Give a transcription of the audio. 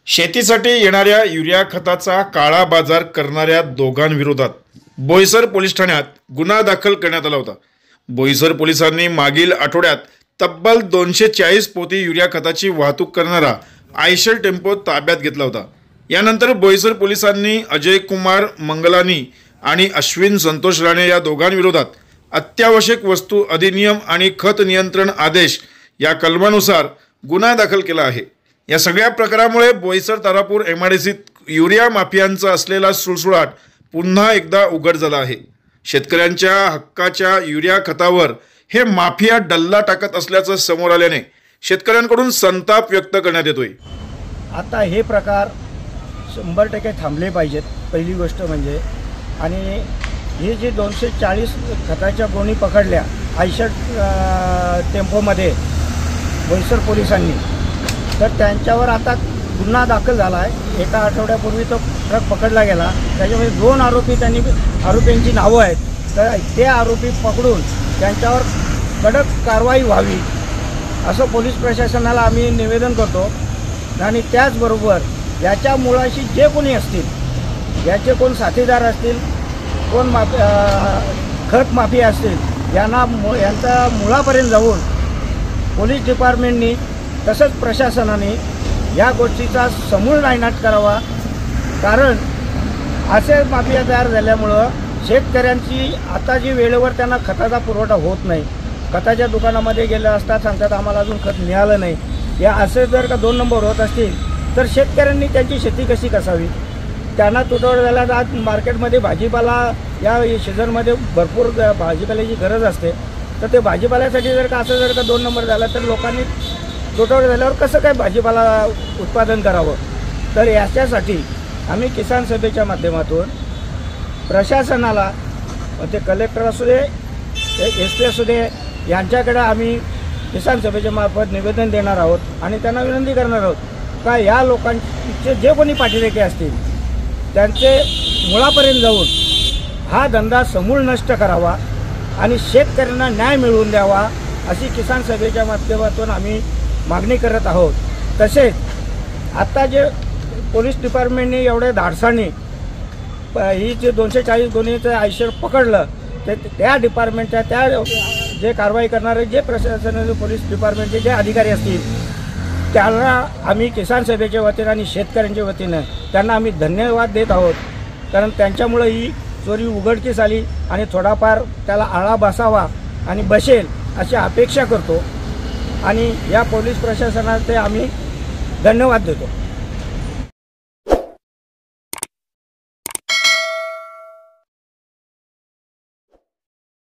शेतीसाठी येणाऱ्या युरिया खताचा काळा बाजार करणाऱ्या दोघांविरोधात बोईसर पोलीस ठाण्यात गुन्हा दाखल करण्यात आला होता। बोईसर पोलिसांनी मागील आठवड्यात तब्बल 240 पोती युरिया खताची वाहतूक करणारा आयशर टेम्पो ताब्यात घेतला होता। यानंतर बोईसर पोलिसांनी अजय कुमार मंगलानी आणि अश्विन संतोष राणे या दोघांविरोधात अत्यावश्यक वस्तू अधिनियम आणि खत नियंत्रण आदेश या कलमानुसार गुन्हा दाखल केला आहे। या सगळ्या प्रकारामुळे बोईसर तारापूर एमआयडीसीत युरिया माफियांचा असलेला सुळसुळाट पुन्हा एकदा उघड झाला आहे। शेतकऱ्यांच्या हक्काच्या युरिया खतावर हे माफिया डल्ला टाकत असल्याचं समोर आल्याने शेतकऱ्यांकडून संताप व्यक्त करण्यात येतोय। आता हे प्रकार 100% थांबले पाहिजेत पहिली गोष्ट म्हणजे। आणि हे जे 240 खताच्या गोणी पकडल्या आयशर टेम्पोमध्ये बोईसर पोलिसांनी, तर त्यांच्यावर आता गुन्हा दाखल झाला आहे। एका आठवड्यापूर्वी तो ट्रक पकडला गेला, त्याच्यामध्ये 2 आरोपींची नावं आहेत। तर ते आरोपी पकडून त्यांच्यावर कडक कारवाई व्हावी असं पोलीस प्रशासनाला आम्ही निवेदन करतो। आणि त्याचबरोबर याच्या मुळाशी जे कोणी असतील, याचे कोण साथीदार असतील, कोण खत माफिया असतील, यांचा मुळापर्यंत जाऊन पोलीस डिपार्टमेंटनी तसंच प्रशासनाने या गोष्टीचा समूळ नायनाट करावा। कारण असे माफिया तयार झाल्यामुळं शेतकऱ्यांची आता जी वेळेवर त्यांना खताचा पुरवठा होत नाही, खताच्या दुकानामध्ये गेले असता सांगतात आम्हाला अजून खत मिळालं नाही। या असे जर का 2 नंबर होत असतील तर शेतकऱ्यांनी त्यांची शेती कशी कसावी? त्यांना तुटवडा झाला। आज मार्केटमध्ये भाजीपाला या सीझनमध्ये भरपूर भाजीपाल्याची गरज असते, तर ते भाजीपाल्यासाठी जर का असं जर का 2 नंबर झाला तर लोकांनी तुटवडा झाल्यावर कसं काय भाजीपाला उत्पादन करावं? तर याच्यासाठी आम्ही किसान सभेच्या माध्यमातून प्रशासनाला, ते कलेक्टर असू दे, SP असू दे, यांच्याकडे आम्ही किसान सभेच्या मार्फत निवेदन देणार आहोत आणि त्यांना विनंती करणार आहोत का या लोकांचे जे कोणी पाठीरेखे असतील त्यांचे मुळापर्यंत जाऊन हा धंदा समूळ नष्ट करावा आणि शेतकऱ्यांना न्याय मिळवून द्यावा अशी किसान सभेच्या माध्यमातून आम्ही मागणी करत आहोत। तसेच आता जे पोलीस डिपार्टमेंटने एवढे धाडसाने ही जे 240 गोणीचं आयशर पकडलं, ते त्या डिपार्टमेंटच्या त्या जे कारवाई करणारे जे प्रशासनाचे पोलीस डिपार्टमेंटचे जे अधिकारी असतील त्यांना आम्ही किसान सभेच्या वतीनं आणि शेतकऱ्यांच्या वतीनं त्यांना आम्ही धन्यवाद देत आहोत। कारण त्यांच्यामुळे ही चोरी उघडकीस आली आणि थोडाफार त्याला आळा बसावा आणि बसेल अशी अपेक्षा करतो आणि या पोलीस प्रशासनाचे आम्ही धन्यवाद देतो।